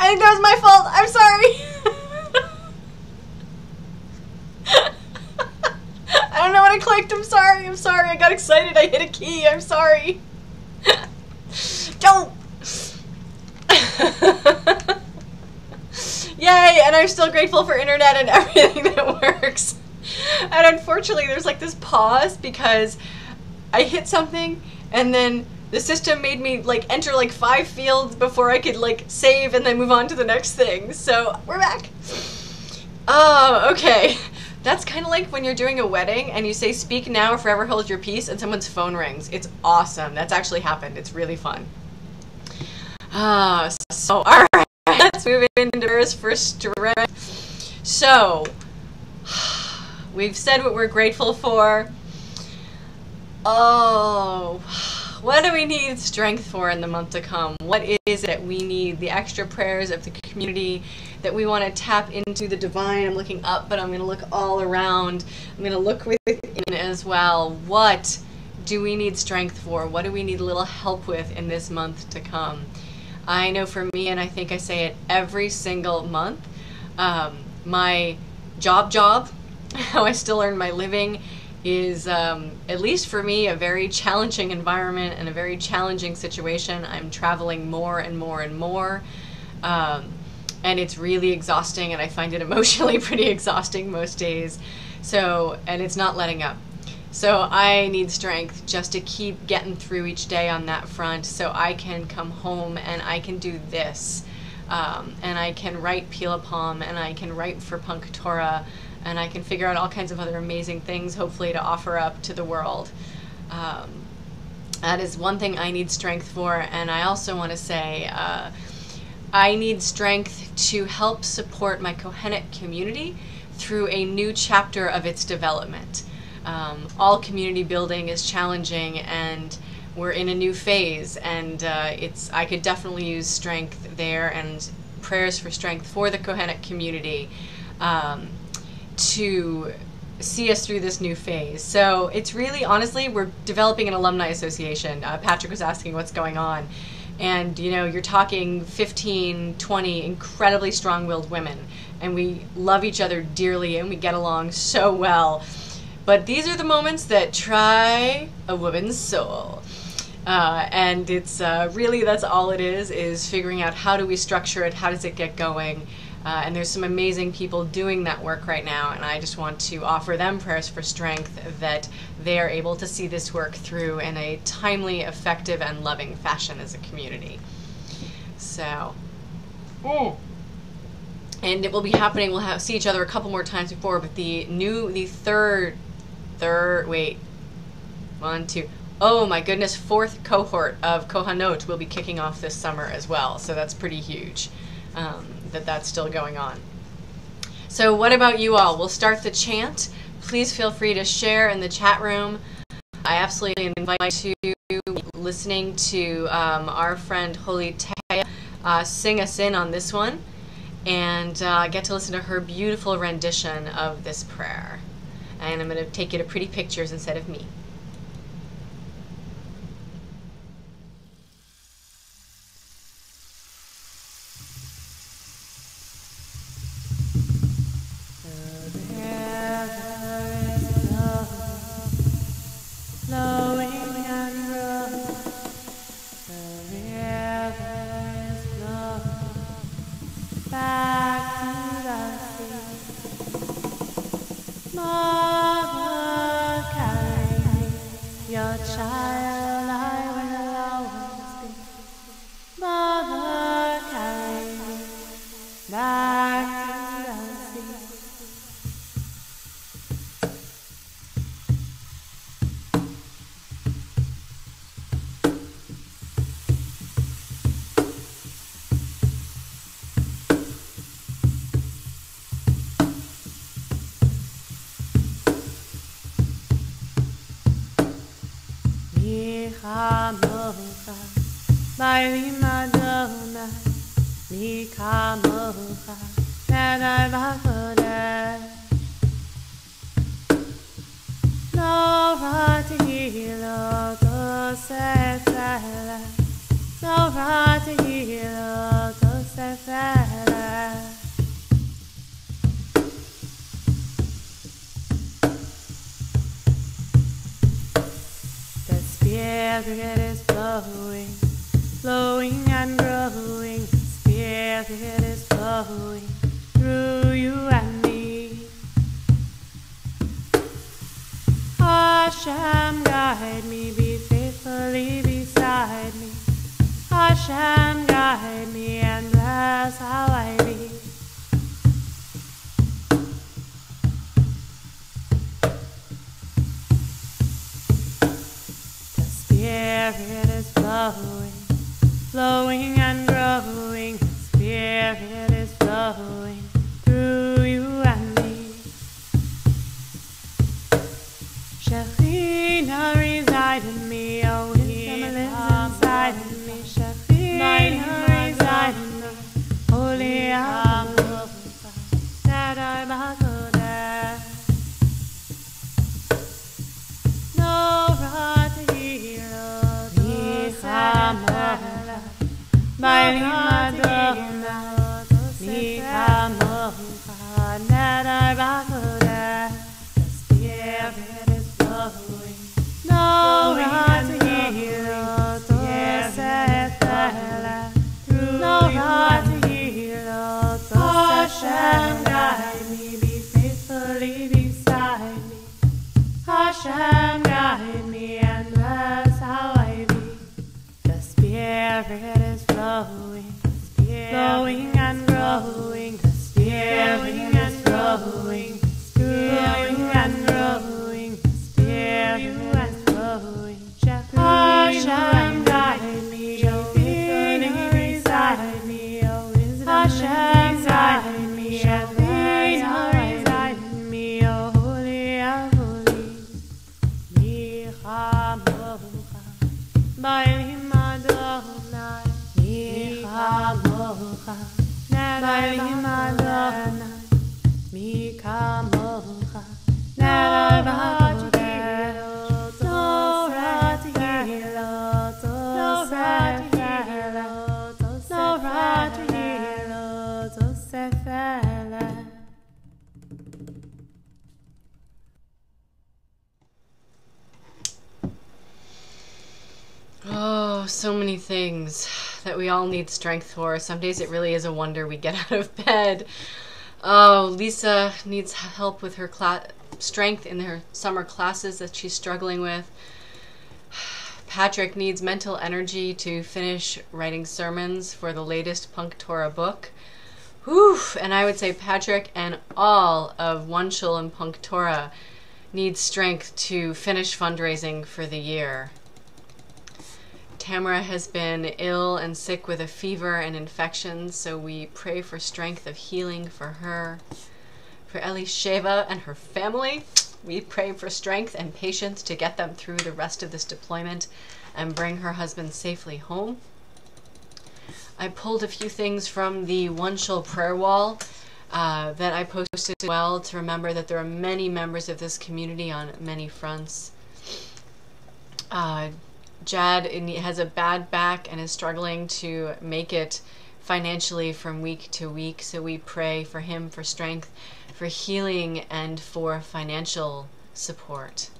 I think that was my fault. I'm sorry. I don't know what I clicked. I'm sorry. I'm sorry. I got excited. I hit a key. I'm sorry. Don't. Yay, and I'm still grateful for internet and everything that works. And unfortunately, there's like this pause because I hit something and then the system made me like enter like 5 fields before I could like save and then move on to the next thing. So we're back. Oh, okay. That's kind of like when you're doing a wedding and you say speak now or forever hold your peace and someone's phone rings. It's awesome. That's actually happened. It's really fun. So all right, let's move into prayers for strength. So we've said what we're grateful for. Oh, what do we need strength for in the month to come? What is it that we need? The extra prayers of the community that we want to tap into the divine. I'm looking up, but I'm going to look all around. I'm going to look within as well. What do we need strength for? What do we need a little help with in this month to come? I know for me, and I think I say it every single month, my job, how I still earn my living, is, at least for me, a very challenging environment and a very challenging situation. I'm traveling more and more and more, and it's really exhausting, and I find it emotionally pretty exhausting most days. So, and it's not letting up. So I need strength just to keep getting through each day on that front so I can come home and I can do this. And I can write Pila Palm, and I can write for PunkTorah, and I can figure out all kinds of other amazing things, hopefully, to offer up to the world. That is one thing I need strength for, and I also want to say I need strength to help support my Kohenet community through a new chapter of its development. All community building is challenging, and we're in a new phase, and I could definitely use strength there and prayers for strength for the Kohenet community to see us through this new phase. So it's really, honestly, we're developing an alumni association. Patrick was asking what's going on, and you know, you're talking 15, 20 incredibly strong-willed women, and we love each other dearly and we get along so well. But these are the moments that try a woman's soul. And it's really, that's all it is figuring out how do we structure it, how does it get going. And there's some amazing people doing that work right now, and I just want to offer them prayers for strength that they are able to see this work through in a timely, effective, and loving fashion as a community. So, and it will be happening, we'll see each other a couple more times before, but the oh my goodness, 4th cohort of Kohanot will be kicking off this summer as well, so that's pretty huge that's still going on. So what about you all? We'll start the chant. Please feel free to share in the chat room. I absolutely invite you to listening to our friend Holy Taya sing us in on this one, and get to listen to her beautiful rendition of this prayer. And I'm going to take you to pretty pictures instead of me. No Spirit is flowing, flowing and growing. Spirit is flowing through you and me. Hashem, guide me, be faithfully beside me. Hashem, guide me and bless how I be. The Spirit is flowing, flowing and growing. The Spirit is flowing through you and me. Shekhinah reside in me, oh wisdom lives inside in me. Shekhinah reside in me, holy Avodah, Sadar Bakodah. No Ratihiro, Michamocha, Bailim Adonai, Michamocha, Nadar Bakodah. The Spirit is flowing, no Ratihiro, Tosefela, no Ratihiro, Hashem, guide me, be faithfully beside me. Hashem, guide me and bless how I be. The Spirit is flowing, flowing and growing. The Spirit is flowing, growing and growing. The Spirit is flowing. Hashem, guide me, oh wisdom reside me, oh wisdom Hashem, guide me, Shekhinah reside in me, oh holy Avodah. Michamocha, Bailim Adonai, Michamocha, Bailim Adonai, Michamocha, Nadar Bakodah, Torah Tehillah, Torah Tehillah, Torah Tehillah, Tosefela. Oh, so many things that we all need strength for. Some days it really is a wonder we get out of bed. Oh, Lisa needs help with her strength in her summer classes that she's struggling with. Patrick needs mental energy to finish writing sermons for the latest PunkTorah book. Whew! And I would say Patrick and all of OneShul and PunkTorah need strength to finish fundraising for the year. Tamara has been ill and sick with a fever and infections, so we pray for strength of healing for her. For Elisheva and her family, we pray for strength and patience to get them through the rest of this deployment and bring her husband safely home. I pulled a few things from the OneShul prayer wall that I posted as well to remember that there are many members of this community on many fronts. Jad has a bad back and is struggling to make it financially from week to week, so we pray for him for strength, for healing, and for financial support.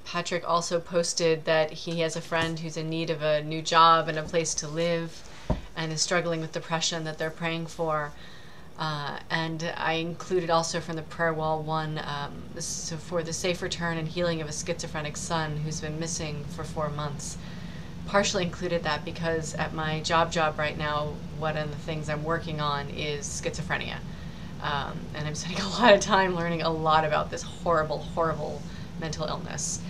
Patrick also posted that he has a friend who's in need of a new job and a place to live and is struggling with depression that they're praying for. And I included also from the prayer wall one so for the safe return and healing of a schizophrenic son who's been missing for 4 months. Partially included that because at my job right now, one of the things I'm working on is schizophrenia. And I'm spending a lot of time learning a lot about this horrible, horrible mental illness.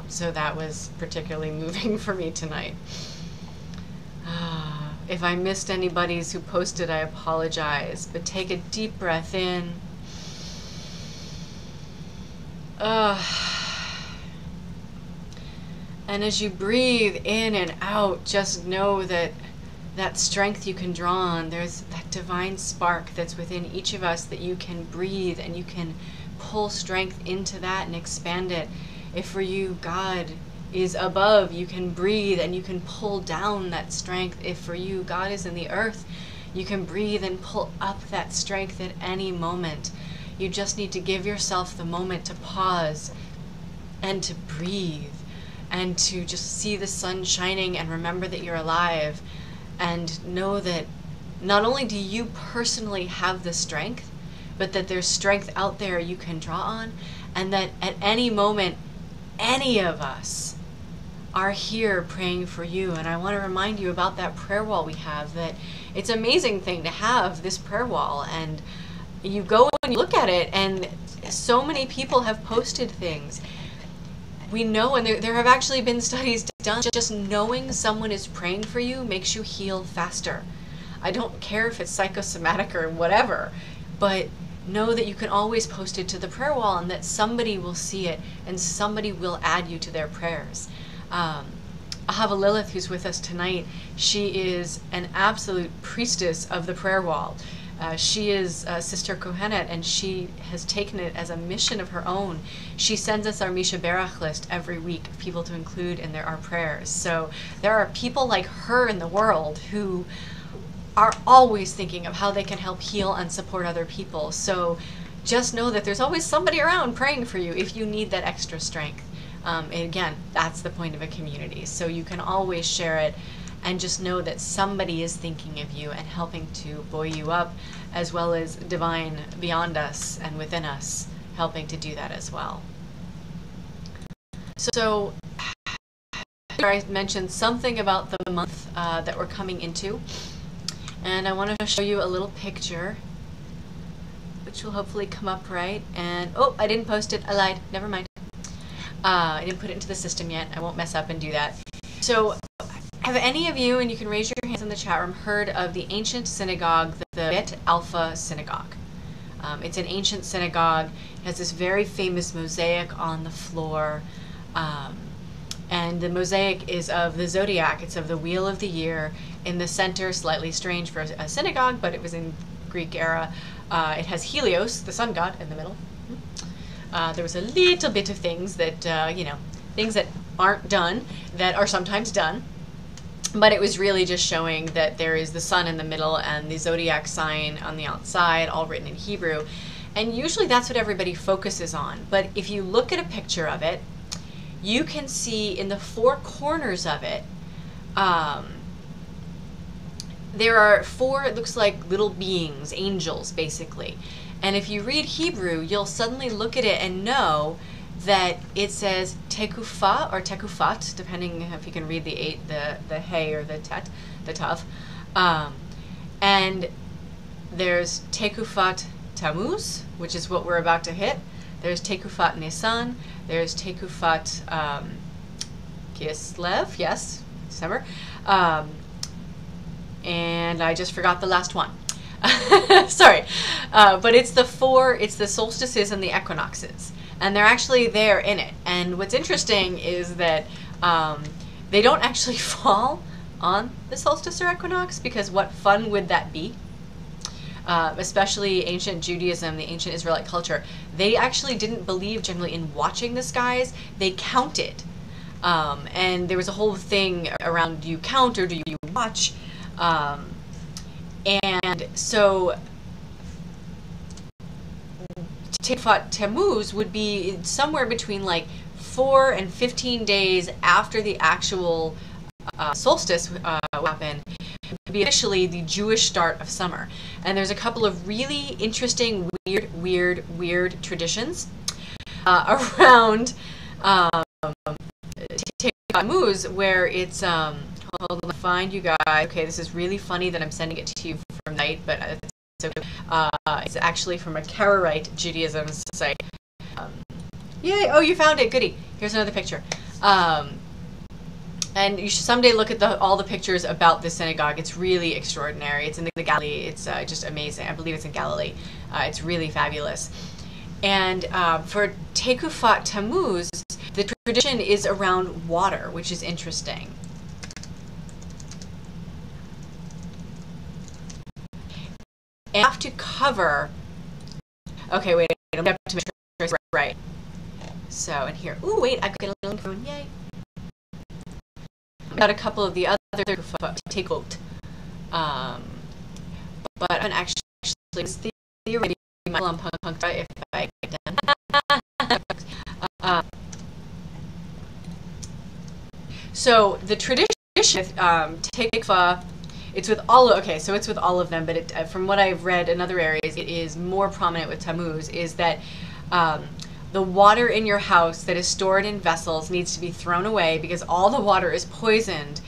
So that was particularly moving for me tonight. If I missed anybody's who posted, I apologize, but take a deep breath in. And as you breathe in and out, just know that that strength you can draw on, there's that divine spark that's within each of us that you can breathe and you can pull strength into that and expand it. If for you, God is above, you can breathe and you can pull down that strength. If for you, God is in the earth, you can breathe and pull up that strength at any moment. You just need to give yourself the moment to pause and to breathe and to just see the sun shining and remember that you're alive and know that not only do you personally have the strength, but that there's strength out there you can draw on, and that at any moment, any of us are here praying for you. And I want to remind you about that prayer wall we have, that it's an amazing thing to have this prayer wall, and you go and you look at it and so many people have posted things. We know, and there have actually been studies done, just knowing someone is praying for you makes you heal faster. I don't care if it's psychosomatic or whatever, but know that you can always post it to the prayer wall and that somebody will see it and somebody will add you to their prayers. Ahava Lilith, who's with us tonight, she is an absolute priestess of the prayer wall. She is Sister Kohenet, and she has taken it as a mission of her own. She sends us our Misha Berach list every week of people to include in our prayers. So there are people like her in the world who are always thinking of how they can help heal and support other people. So just know that there's always somebody around praying for you if you need that extra strength. And again, that's the point of a community. So you can always share it and just know that somebody is thinking of you and helping to buoy you up, as well as divine beyond us and within us helping to do that as well. So I mentioned something about the month that we're coming into. And I want to show you a little picture, which will hopefully come up right. And, oh, I didn't post it. I lied. Never mind. I didn't put it into the system yet. I won't mess up and do that. So, have any of you, and you can raise your hands in the chat room, heard of the ancient synagogue, the Bet Alpha Synagogue? It's an ancient synagogue. It has this very famous mosaic on the floor. And the mosaic is of the zodiac. It's of the wheel of the year. In the center, slightly strange for a synagogue, but it was in Greek era. It has Helios, the sun god, in the middle. There was a little bit of things that, things that aren't done, that are sometimes done. But it was really just showing that there is the sun in the middle and the zodiac sign on the outside, all written in Hebrew. And usually that's what everybody focuses on. But if you look at a picture of it, you can see in the four corners of it, there are four, it looks like little beings, angels basically. And if you read Hebrew, you'll suddenly look at it and know that it says tekufa or tekufat, depending if you can read the hey or the tet, the tav. And there's tekufat Tammuz, which is what we're about to hit. There's Tekufat Nisan. There's Tekufat Kislev, yes, December. And I just forgot the last one. Sorry. But it's the solstices and the equinoxes. And they're actually there in it. And what's interesting is that they don't actually fall on the solstice or equinox, because what fun would that be? Especially ancient Judaism, the ancient Israelite culture, they actually didn't believe generally in watching the skies. They counted. And there was a whole thing around, do you count or do you watch? And so Tekufat Tammuz would be somewhere between like 4 and 15 days after the actual solstice happened. Be officially the Jewish start of summer. And there's a couple of really interesting, weird traditions around Tammuz, where it's hold on, find you guys. Okay, this is really funny that I'm sending it to you from night, but it's actually from a Karaite Judaism site. Yay! Oh, you found it. Goody. Here's another picture. And you should someday look at all the pictures about this synagogue. It's really extraordinary. It's in the Galilee. It's just amazing. I believe it's in Galilee. It's really fabulous. And for Tekufat Tammuz, the tradition is around water, which is interesting. And you have to cover. Okay, wait. I'm going to make sure it's right. So, in here. Ooh, wait. I've got a little phone. Yay. Got a couple of the other Tekufot. But I'm actually this theory on PunkTorah if I get done. So the tradition with Tekva, it's with all. Okay, so it's with all of them, but from what I've read in other areas, it is more prominent with Tammuz. Is that the water in your house that is stored in vessels needs to be thrown away because all the water is poisoned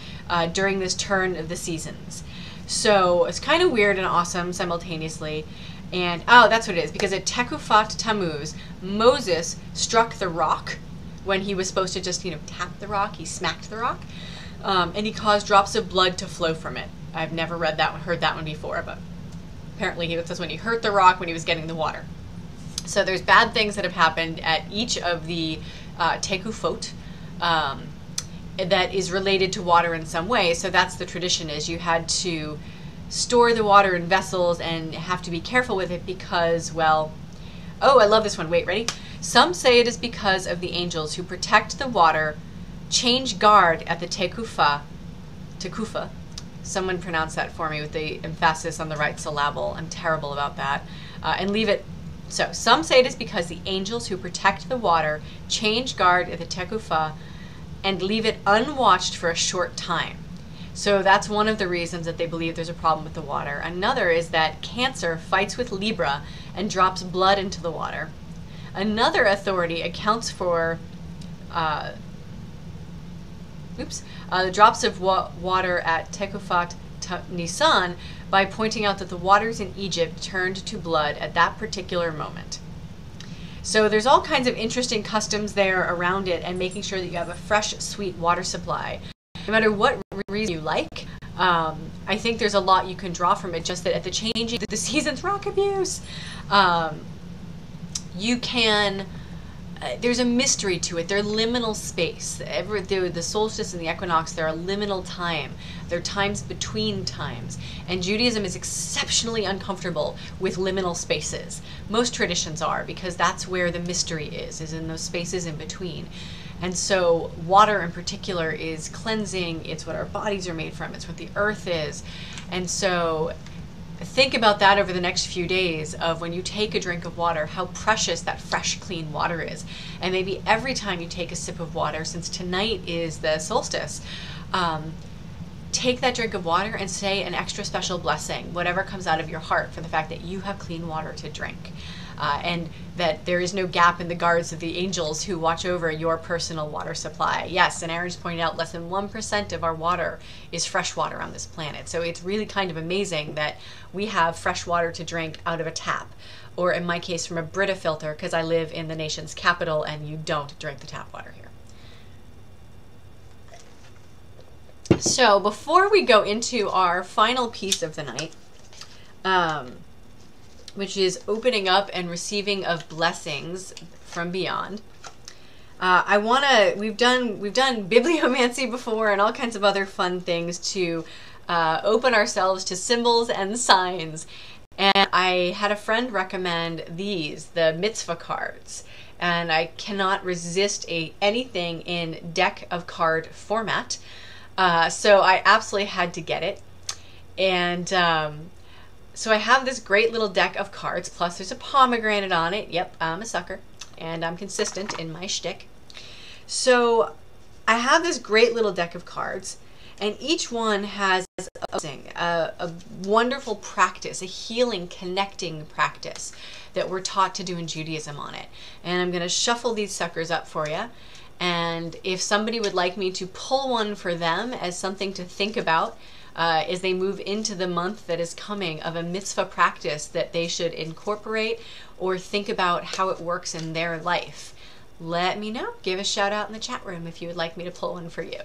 during this turn of the seasons. So it's kind of weird and awesome simultaneously. And, oh, that's what it is. Because at Tekufat Tammuz, Moses struck the rock when he was supposed to just, tap the rock. He smacked the rock. And he caused drops of blood to flow from it. I've never heard that one before, but apparently that's when he hurt the rock when he was getting the water. So there's bad things that have happened at each of the Tekufot that is related to water in some way. So that's the tradition, is you had to store the water in vessels and have to be careful with it because, well, oh, I love this one. Wait, ready? Some say it is because of the angels who protect the water, change guard at the Tekufa. Someone pronounce that for me with the emphasis on the right syllable. I'm terrible about that. And leave it. So, some say it is because the angels who protect the water change guard at the Tekufa and leave it unwatched for a short time. So that's one of the reasons that they believe there's a problem with the water. Another is that Cancer fights with Libra and drops blood into the water. Another authority accounts for the drops of water at Tekufat Nisan by pointing out that the waters in Egypt turned to blood at that particular moment. So there's all kinds of interesting customs there around it, and making sure that you have a fresh, sweet water supply. No matter what reason you like, I think there's a lot you can draw from it, just that at the changing of the seasons, rock abuse, you can... there's a mystery to it. They're liminal space. The solstice and the equinox, they're a liminal time. They're times between times. And Judaism is exceptionally uncomfortable with liminal spaces. Most traditions are, because that's where the mystery is in those spaces in between. And so water in particular is cleansing. It's what our bodies are made from. It's what the earth is. And so think about that over the next few days, of when you take a drink of water, how precious that fresh, clean water is. And maybe every time you take a sip of water, since tonight is the solstice, take that drink of water and say an extra special blessing, whatever comes out of your heart, for the fact that you have clean water to drink. And that there is no gap in the guards of the angels who watch over your personal water supply. Yes, and Aaron just pointed out less than 1% of our water is fresh water on this planet. So it's really kind of amazing that we have fresh water to drink out of a tap, or in my case from a Brita filter, because I live in the nation's capital and you don't drink the tap water here. So before we go into our final piece of the night, which is opening up and receiving of blessings from beyond, we've done bibliomancy before and all kinds of other fun things to open ourselves to symbols and signs. And I had a friend recommend these, the mitzvah cards. And I cannot resist anything in deck of card format. So I absolutely had to get it. And so I have this great little deck of cards, plus there's a pomegranate on it. Yep, I'm a sucker, and I'm consistent in my shtick. So I have this great little deck of cards, and each one has a wonderful practice, a healing, connecting practice that we're taught to do in Judaism on it. And I'm going to shuffle these suckers up for you. And if somebody would like me to pull one for them as something to think about, as they move into the month that is coming, of a mitzvah practice that they should incorporate or think about how it works in their life, let me know. Give a shout out in the chat room if you would like me to pull one for you.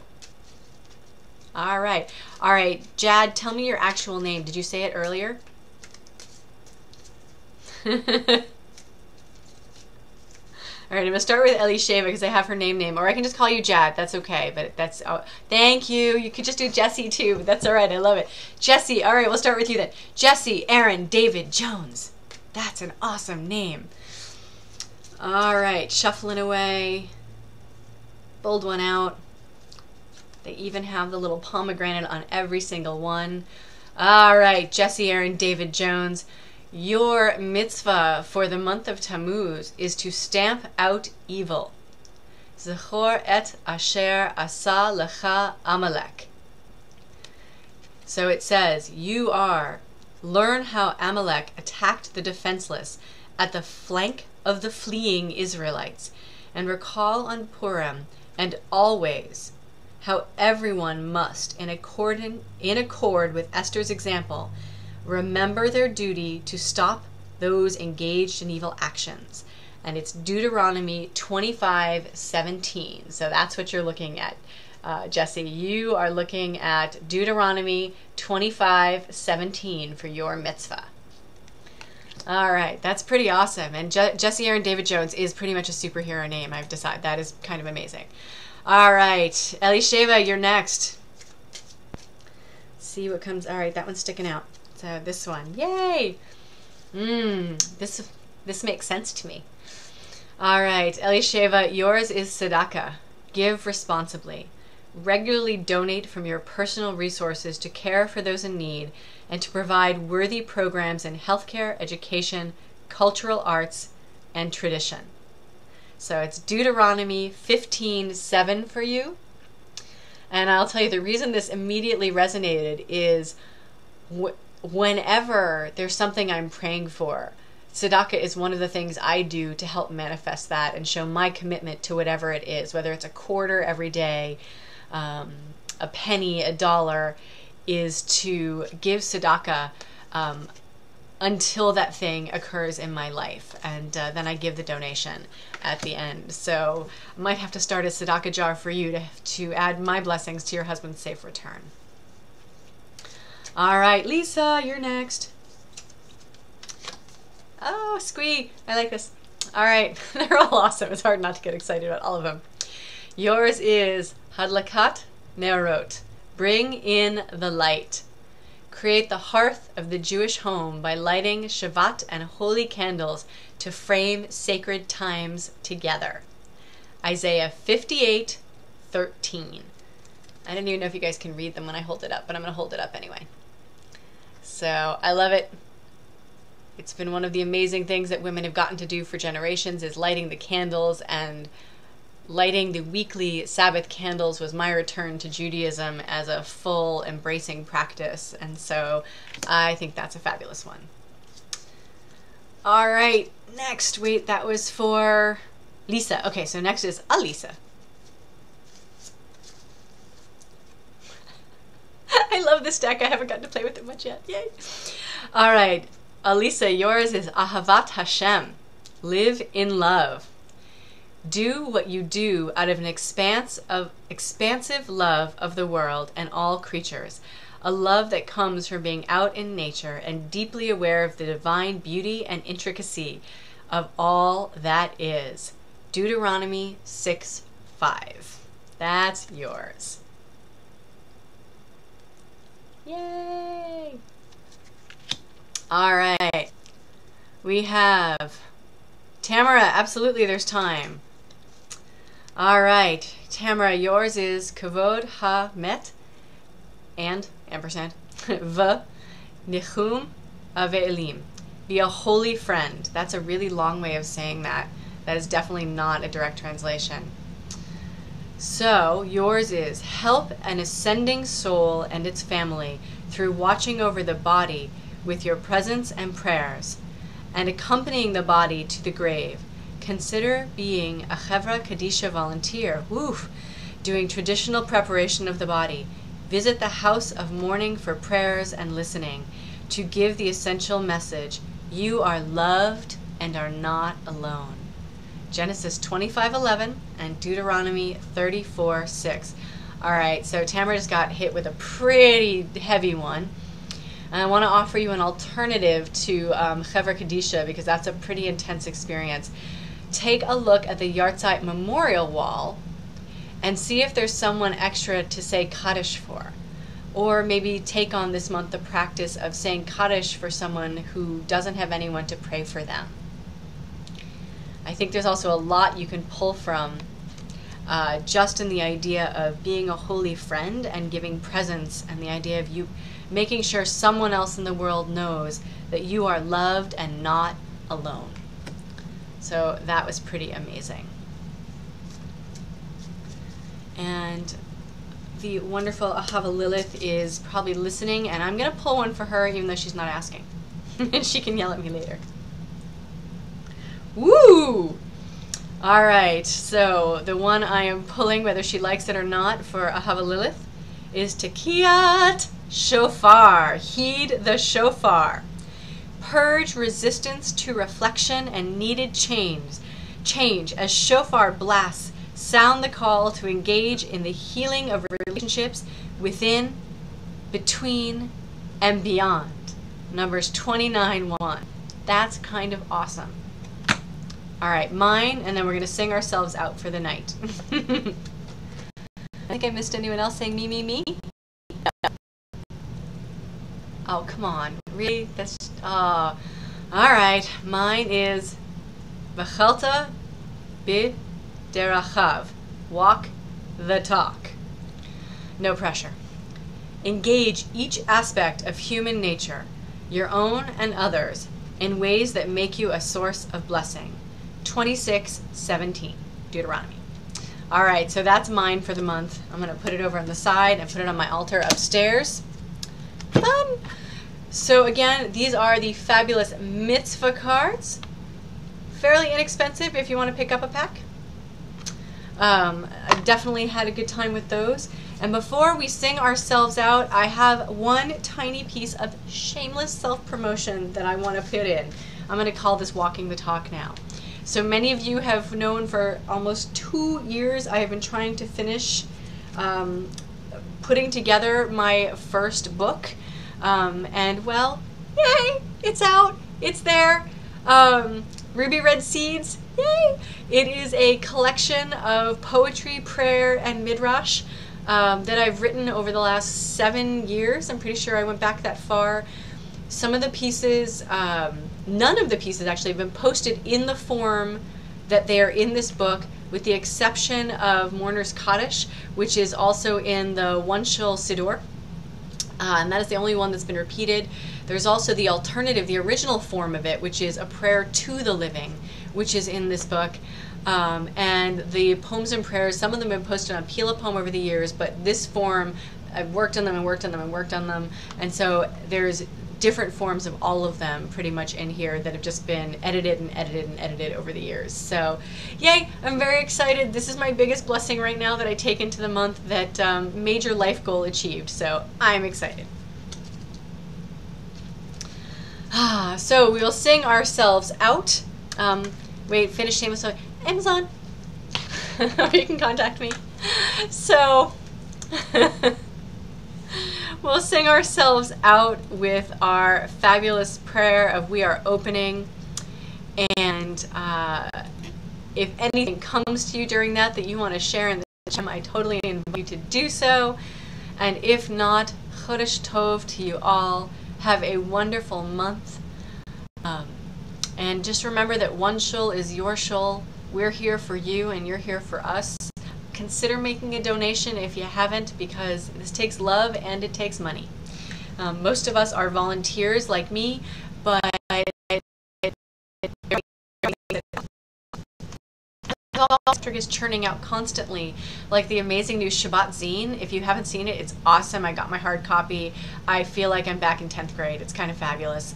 All right. All right, Jad, tell me your actual name. Did you say it earlier? All right, I'm gonna start with Elisheva because I have her name, or I can just call you Jad. That's okay, but that's, oh, thank you. You could just do Jesse too, but that's all right. I love it. Jesse, all right, we'll start with you then. Jesse, Aaron, David, Jones. That's an awesome name. All right, shuffling away. Pulled one out. They even have the little pomegranate on every single one. All right, Jesse, Aaron, David, Jones. Your mitzvah for the month of Tammuz is to stamp out evil. Zechor et asher asa lecha Amalek. So it says, learn how Amalek attacked the defenseless at the flank of the fleeing Israelites, and recall on Purim and always how everyone must, in accord with Esther's example, remember their duty to stop those engaged in evil actions. And it's Deuteronomy 25:17. So that's what you're looking at, Jesse. You are looking at Deuteronomy 25:17 for your mitzvah. All right, that's pretty awesome. And Jesse Aaron David Jones is pretty much a superhero name, I've decided. That is kind of amazing. All right, Elisheva, you're next. Let's see what comes. All right, that one's sticking out. So this one, yay! This makes sense to me. All right, Elisheva, yours is tzedakah. Give responsibly. Regularly donate from your personal resources to care for those in need and to provide worthy programs in healthcare, education, cultural arts, and tradition. So it's Deuteronomy 15:7 for you. And I'll tell you, the reason this immediately resonated is whenever there's something I'm praying for, tzedakah is one of the things I do to help manifest that and show my commitment to whatever it is, whether it's a quarter every day, a penny, a dollar, is to give tzedakah until that thing occurs in my life, and then I give the donation at the end. So I might have to start a tzedakah jar for you to add my blessings to your husband's safe return. All right, Lisa, you're next. Oh, squee, I like this. All right, they're all awesome. It's hard not to get excited about all of them. Yours is Hadlakat Nerot. Bring in the light. Create the hearth of the Jewish home by lighting Shabbat and holy candles to frame sacred times together. Isaiah 58:13. I don't even know if you guys can read them when I hold it up, but I'm going to hold it up anyway. So I love it. It's been one of the amazing things that women have gotten to do for generations, is lighting the candles, and lighting the weekly Sabbath candles was my return to Judaism as a full embracing practice. And so I think that's a fabulous one. All right, next. Wait, that was for Lisa. Okay, so next is Alisa. I love this deck. I haven't gotten to play with it much yet. Yay. All right. Alisa, yours is Ahavat Hashem. Live in love. Do what you do out of an expansive love of the world and all creatures. A love that comes from being out in nature and deeply aware of the divine beauty and intricacy of all that is. Deuteronomy 6:5. That's yours. Yay! All right. We have Tamara. Absolutely, there's time. All right. Tamara, yours is Kavod Ha-Met and ampersand V Nichum Ave'elim. Be a holy friend. That's a really long way of saying that. That is definitely not a direct translation. So yours is help an ascending soul and its family through watching over the body with your presence and prayers, and accompanying the body to the grave. Consider being a Chevra Kadisha volunteer, doing traditional preparation of the body. Visit the house of mourning for prayers and listening to give the essential message: you are loved and are not alone. Genesis 25:11 and Deuteronomy 34:6. All right, so Tamara just got hit with a pretty heavy one. And I want to offer you an alternative to Chevra Kadisha, because that's a pretty intense experience. Take a look at the Yahrzeit memorial wall and see if there's someone extra to say Kaddish for. Or maybe take on this month the practice of saying Kaddish for someone who doesn't have anyone to pray for them. I think there's also a lot you can pull from just in the idea of being a holy friend and giving presents, and the idea of you making sure someone else in the world knows that you are loved and not alone. So that was pretty amazing. And the wonderful Ahava Lilith is probably listening, and I'm going to pull one for her even though she's not asking. And she can yell at me later. Woo! All right, so the one I am pulling, whether she likes it or not, for Ahava Lilith is Tekiyat Shofar. Heed the shofar. Purge resistance to reflection and needed change as shofar blasts sound the call to engage in the healing of relationships within, between, and beyond. Numbers 29:1. That's kind of awesome. All right, mine, and then we're going to sing ourselves out for the night. I think I missed anyone else saying me, me, me? Oh, come on. Really? That's, all right, mine is V'chelta b'derachav. Walk the talk. No pressure. Engage each aspect of human nature, your own and others, in ways that make you a source of blessing. 26:17, Deuteronomy. All right, so that's mine for the month. I'm going to put it over on the side and put it on my altar upstairs. Fun! So again, these are the fabulous mitzvah cards. Fairly inexpensive if you want to pick up a pack. I definitely had a good time with those. And before we sing ourselves out, I have one tiny piece of shameless self-promotion that I want to put in. I'm going to call this Walking the Talk now. So many of you have known for almost 2 years I have been trying to finish putting together my first book. And well, yay, it's out, it's there. Ruby Red Seeds, yay! It is a collection of poetry, prayer, and midrash that I've written over the last 7 years. I'm pretty sure I went back that far. Some of the pieces, none of the pieces actually have been posted in the form that they are in this book, with the exception of Mourner's Kaddish, which is also in the OneShul Siddur. And that is the only one that's been repeated. There's also the alternative, the original form of it, which is a prayer to the living, which is in this book. And the poems and prayers, some of them have been posted on Pila Poem over the years, but this form, I've worked on them and worked on them and worked on them. And so there's different forms of all of them pretty much in here that have just been edited and edited and edited over the years. So yay, I'm very excited. This is my biggest blessing right now that I take into the month, that major life goal achieved. So I'm excited. So we will sing ourselves out. Wait, finish name of song. Amazon. Or you can contact me. So we'll sing ourselves out with our fabulous prayer of We Are Opening. And if anything comes to you during that you want to share in the chat, I totally invite you to do so. And if not, Chodesh Tov to you all. Have a wonderful month. And just remember that OneShul is your shul. We're here for you and you're here for us. Consider making a donation if you haven't, because this takes love and it takes money. Most of us are volunteers like me, but is churning out constantly, like the amazing new Shabbat zine. If you haven't seen it, it's awesome. I got my hard copy. I feel like I'm back in 10th grade. It's kind of fabulous.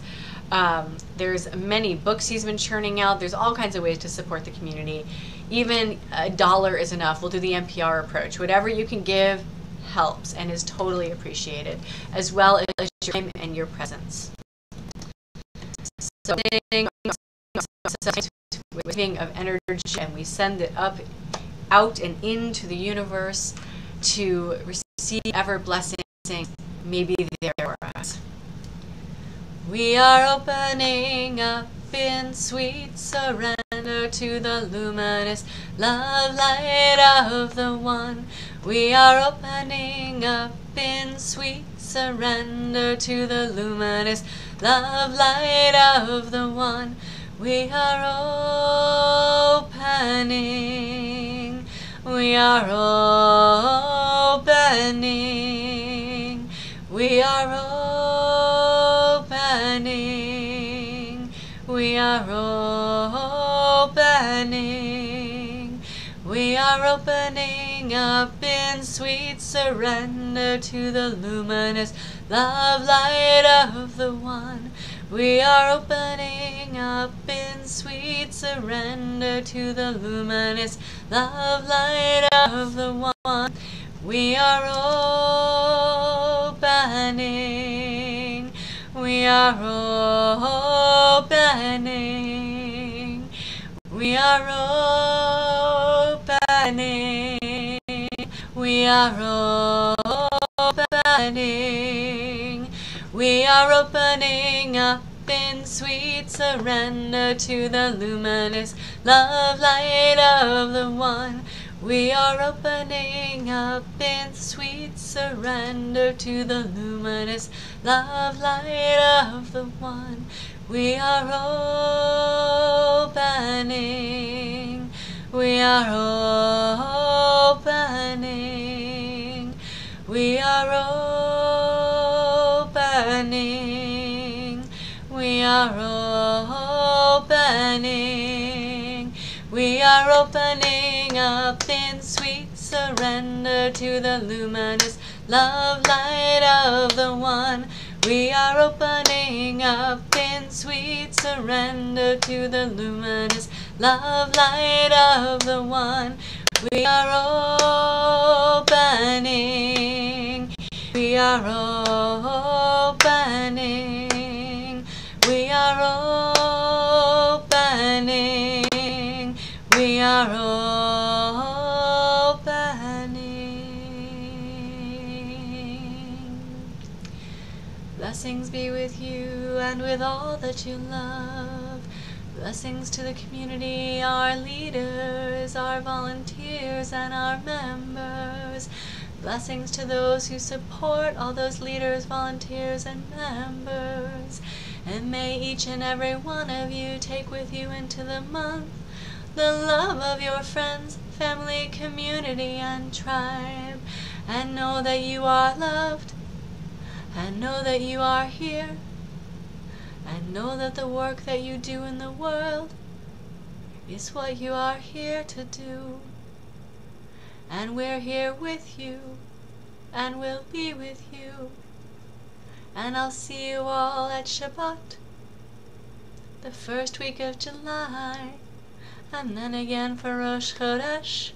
There's many books he's been churning out. There's all kinds of ways to support the community. Even $1 is enough. We'll do the NPR approach. Whatever you can give helps and is totally appreciated, as well as your time and your presence. So with of energy, and we send it up, out and into the universe to receive ever blessings. Maybe there for us. We are opening up in sweet surrender to the luminous love light of the One. We are opening up in sweet surrender to the luminous love light of the One. We are opening, we are opening, we are opening, we are opening, we are opening up in sweet surrender to the luminous love light of the One. We are opening up in sweet surrender to the luminous love light of the One. We are opening. We are opening. We are opening. We are opening. We are opening up in sweet surrender to the luminous love light of the One. We are opening up in sweet surrender to the luminous love light of the One. We are opening. We are opening. We are opening. We are opening. We are opening up in sweet surrender to the luminous love light of the One. We are opening up in sweet surrender to the luminous love light of the One. We are opening. We are opening. We are opening. We are opening. Blessings be with you and with all that you love. Blessings to the community, our leaders, our volunteers, and our members. Blessings to those who support all those leaders, volunteers, and members. And may each and every one of you take with you into the month the love of your friends, family, community, and tribe. And know that you are loved. And know that you are here. And know that the work that you do in the world is what you are here to do. And we're here with you, and we'll be with you. And I'll see you all at Shabbat, the first week of July, and then again for Rosh Chodesh,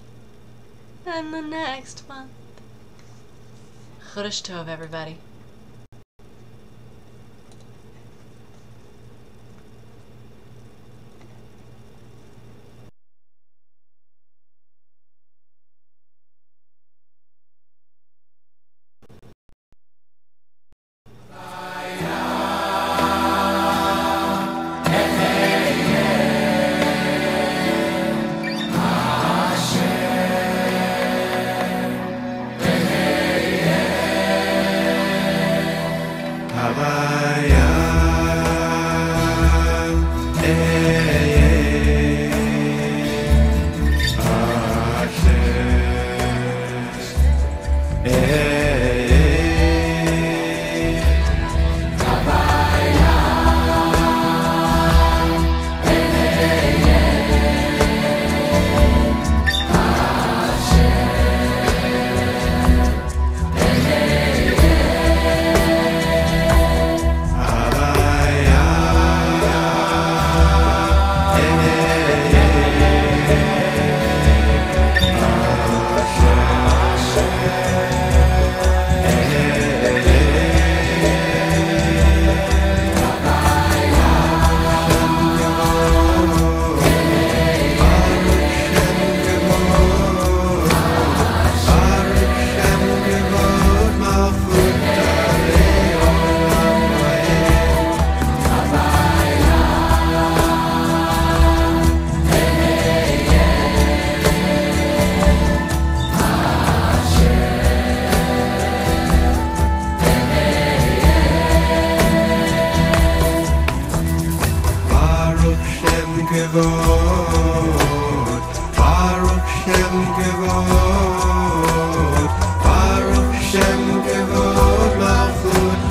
and the next month. Chodesh Tov, everybody. Baruch Shem Kevod Malchut